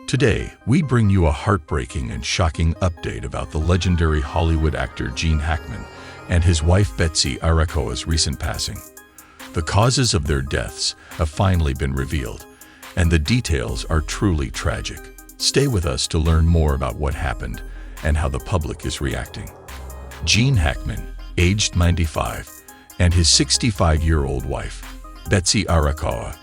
Today, we bring you a heartbreaking and shocking update about the legendary Hollywood actor Gene Hackman and his wife Betsy Arakawa's recent passing. The causes of their deaths have finally been revealed, and the details are truly tragic. Stay with us to learn more about what happened and how the public is reacting. Gene Hackman, aged 95, and his 65-year-old wife, Betsy Arakawa,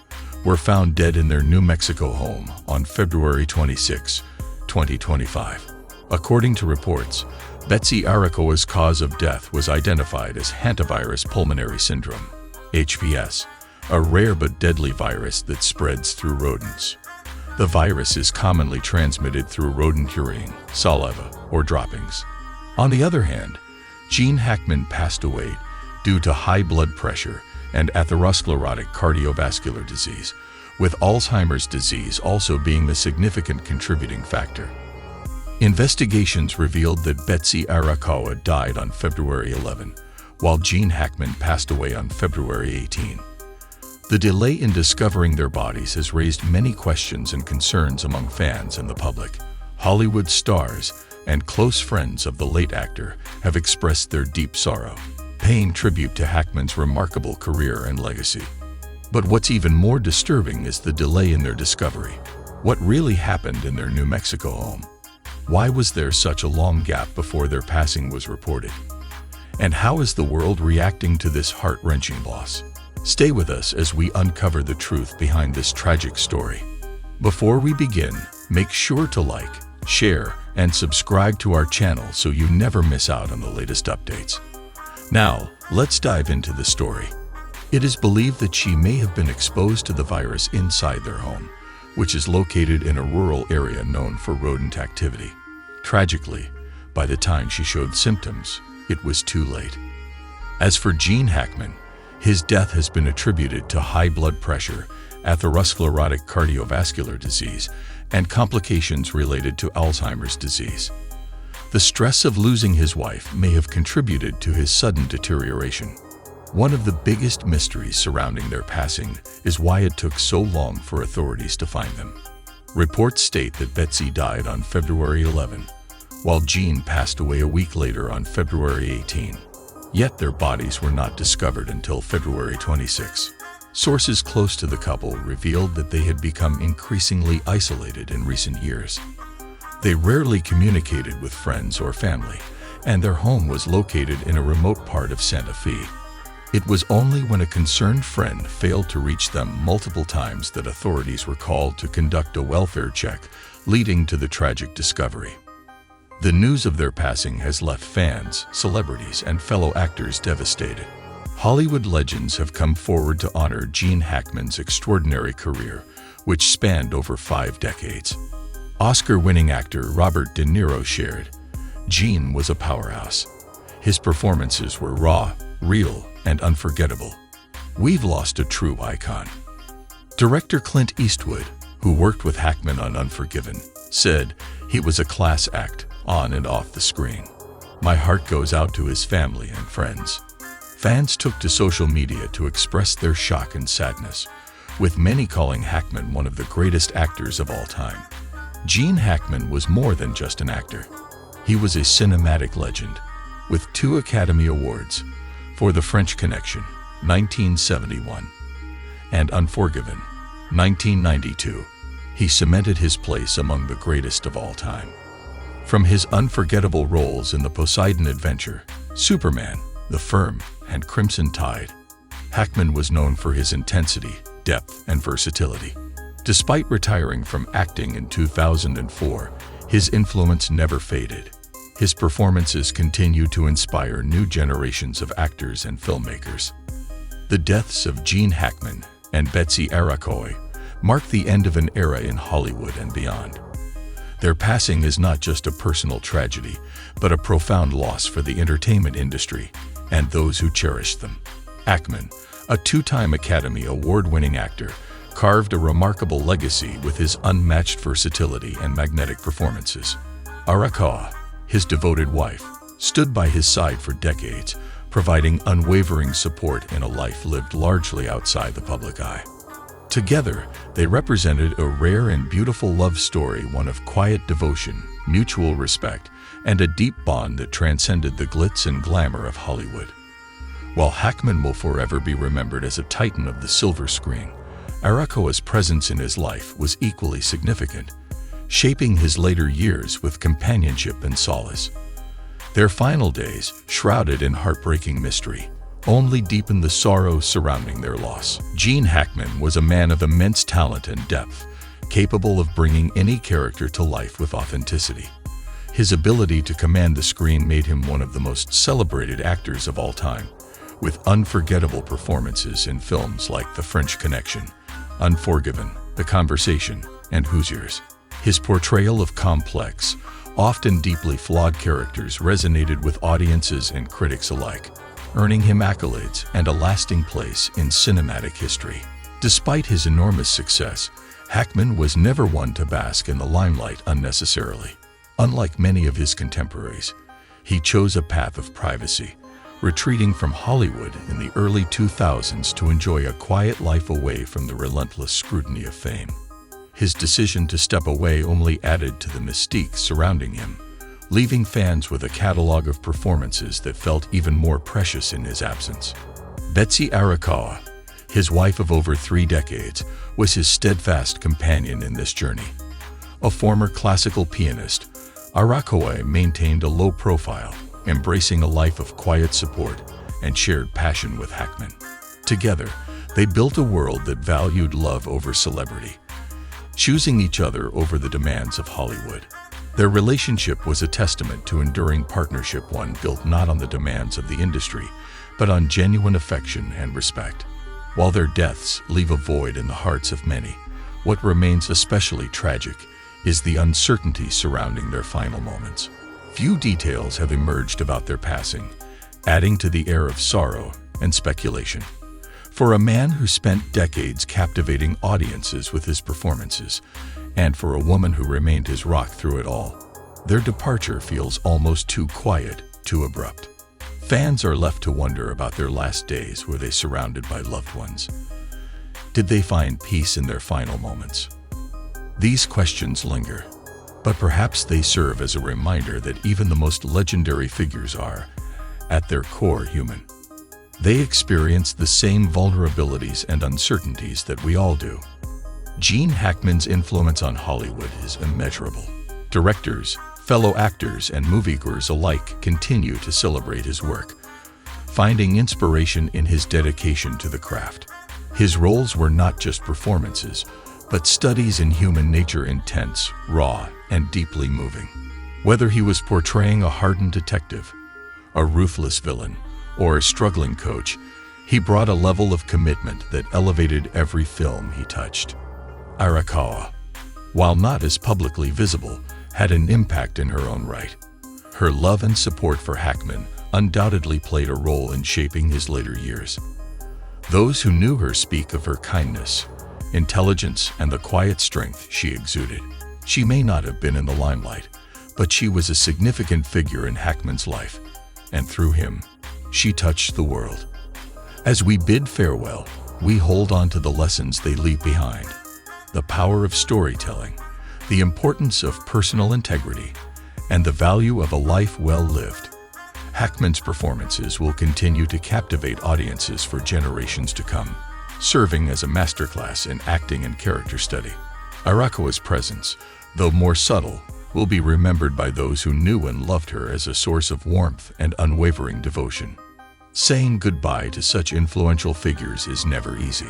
were found dead in their New Mexico home on February 26, 2025. According to reports, Betsy Arakawa's cause of death was identified as hantavirus pulmonary syndrome, HPS, a rare but deadly virus that spreads through rodents. The virus is commonly transmitted through rodent urine, saliva, or droppings. On the other hand, Gene Hackman passed away due to high blood pressure and atherosclerotic cardiovascular disease, with Alzheimer's disease also being the significant contributing factor. Investigations revealed that Betsy Arakawa died on February 11, while Gene Hackman passed away on February 18. The delay in discovering their bodies has raised many questions and concerns among fans and the public. Hollywood stars and close friends of the late actor have expressed their deep sorrow, paying tribute to Hackman's remarkable career and legacy. But what's even more disturbing is the delay in their discovery. What really happened in their New Mexico home? Why was there such a long gap before their passing was reported? And how is the world reacting to this heart-wrenching loss? Stay with us as we uncover the truth behind this tragic story. Before we begin, make sure to like, share, and subscribe to our channel so you never miss out on the latest updates. Now, let's dive into the story. It is believed that she may have been exposed to the virus inside their home, which is located in a rural area known for rodent activity. Tragically, by the time she showed symptoms, it was too late. As for Gene Hackman, his death has been attributed to high blood pressure, atherosclerotic cardiovascular disease, and complications related to Alzheimer's disease. The stress of losing his wife may have contributed to his sudden deterioration. One of the biggest mysteries surrounding their passing is why it took so long for authorities to find them. Reports state that Betsy died on February 11, while Gene passed away a week later on February 18. Yet their bodies were not discovered until February 26. Sources close to the couple revealed that they had become increasingly isolated in recent years. They rarely communicated with friends or family, and their home was located in a remote part of Santa Fe. It was only when a concerned friend failed to reach them multiple times that authorities were called to conduct a welfare check, leading to the tragic discovery. The news of their passing has left fans, celebrities, and fellow actors devastated. Hollywood legends have come forward to honor Gene Hackman's extraordinary career, which spanned over 5 decades. Oscar-winning actor Robert De Niro shared, "Gene was a powerhouse. His performances were raw, real, and unforgettable. We've lost a true icon." Director Clint Eastwood, who worked with Hackman on Unforgiven, said, "He was a class act, on and off the screen. My heart goes out to his family and friends." Fans took to social media to express their shock and sadness, with many calling Hackman one of the greatest actors of all time. Gene Hackman was more than just an actor. He was a cinematic legend, with 2 Academy Awards for The French Connection, 1971, and Unforgiven, 1992. He cemented his place among the greatest of all time. From his unforgettable roles in The Poseidon Adventure, Superman, The Firm, and Crimson Tide, Hackman was known for his intensity, depth, and versatility. Despite retiring from acting in 2004, his influence never faded. His performances continue to inspire new generations of actors and filmmakers. The deaths of Gene Hackman and Betsy Arakawa mark the end of an era in Hollywood and beyond. Their passing is not just a personal tragedy, but a profound loss for the entertainment industry and those who cherished them. Hackman, a 2-time Academy Award-winning actor, carved a remarkable legacy with his unmatched versatility and magnetic performances. Arakawa, his devoted wife, stood by his side for decades, providing unwavering support in a life lived largely outside the public eye. Together, they represented a rare and beautiful love story, one of quiet devotion, mutual respect, and a deep bond that transcended the glitz and glamour of Hollywood. While Hackman will forever be remembered as a titan of the silver screen, Arakawa's presence in his life was equally significant, shaping his later years with companionship and solace. Their final days, shrouded in heartbreaking mystery, only deepened the sorrow surrounding their loss. Gene Hackman was a man of immense talent and depth, capable of bringing any character to life with authenticity. His ability to command the screen made him one of the most celebrated actors of all time, with unforgettable performances in films like The French Connection, Unforgiven, The Conversation, and Hoosiers. His portrayal of complex, often deeply flawed characters resonated with audiences and critics alike, earning him accolades and a lasting place in cinematic history. Despite his enormous success, Hackman was never one to bask in the limelight unnecessarily. Unlike many of his contemporaries, he chose a path of privacy, retreating from Hollywood in the early 2000s to enjoy a quiet life away from the relentless scrutiny of fame. His decision to step away only added to the mystique surrounding him, leaving fans with a catalog of performances that felt even more precious in his absence. Betsy Arakawa, his wife of over 3 decades, was his steadfast companion in this journey. A former classical pianist, Arakawa maintained a low profile, embracing a life of quiet support and shared passion with Hackman. Together, they built a world that valued love over celebrity, choosing each other over the demands of Hollywood. Their relationship was a testament to enduring partnership, one built not on the demands of the industry, but on genuine affection and respect. While their deaths leave a void in the hearts of many, what remains especially tragic is the uncertainty surrounding their final moments. Few details have emerged about their passing, adding to the air of sorrow and speculation. For a man who spent decades captivating audiences with his performances, and for a woman who remained his rock through it all, their departure feels almost too quiet, too abrupt. Fans are left to wonder about their last days. Were they surrounded by loved ones? Did they find peace in their final moments? These questions linger, but perhaps they serve as a reminder that even the most legendary figures are, at their core, human. They experience the same vulnerabilities and uncertainties that we all do. Gene Hackman's influence on Hollywood is immeasurable. Directors, fellow actors, and moviegoers alike continue to celebrate his work, finding inspiration in his dedication to the craft. His roles were not just performances, but studies in human nature, intense, raw, and deeply moving. Whether he was portraying a hardened detective, a ruthless villain, or a struggling coach, he brought a level of commitment that elevated every film he touched. Arakawa, while not as publicly visible, had an impact in her own right. Her love and support for Hackman undoubtedly played a role in shaping his later years. Those who knew her speak of her kindness, intelligence, and the quiet strength she exuded. She may not have been in the limelight, but she was a significant figure in Hackman's life, and through him, she touched the world. As we bid farewell, we hold on to the lessons they leave behind: the power of storytelling, the importance of personal integrity, and the value of a life well lived. Hackman's performances will continue to captivate audiences for generations to come, serving as a masterclass in acting and character study. Arakawa's presence, though more subtle, will be remembered by those who knew and loved her as a source of warmth and unwavering devotion. Saying goodbye to such influential figures is never easy.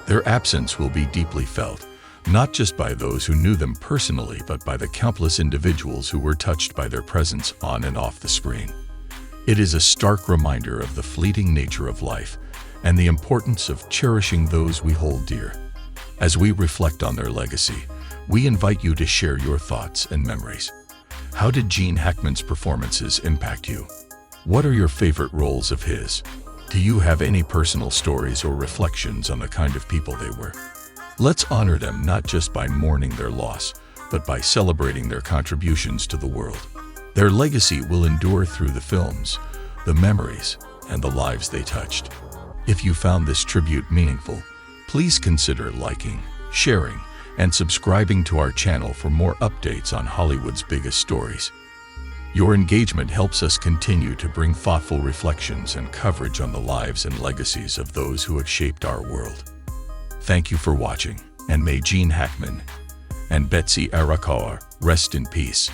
Their absence will be deeply felt, not just by those who knew them personally, but by the countless individuals who were touched by their presence on and off the screen. It is a stark reminder of the fleeting nature of life and the importance of cherishing those we hold dear. As we reflect on their legacy, we invite you to share your thoughts and memories. How did Gene Hackman's performances impact you? What are your favorite roles of his? Do you have any personal stories or reflections on the kind of people they were? Let's honor them not just by mourning their loss, but by celebrating their contributions to the world. Their legacy will endure through the films, the memories, and the lives they touched. If you found this tribute meaningful, Please consider liking, sharing, and subscribing to our channel for more updates on Hollywood's biggest stories. Your engagement helps us continue to bring thoughtful reflections and coverage on the lives and legacies of those who have shaped our world. Thank you for watching, and may Gene Hackman and Betsy Arakawa rest in peace.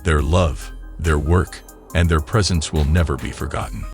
Their love, their work, and their presence will never be forgotten.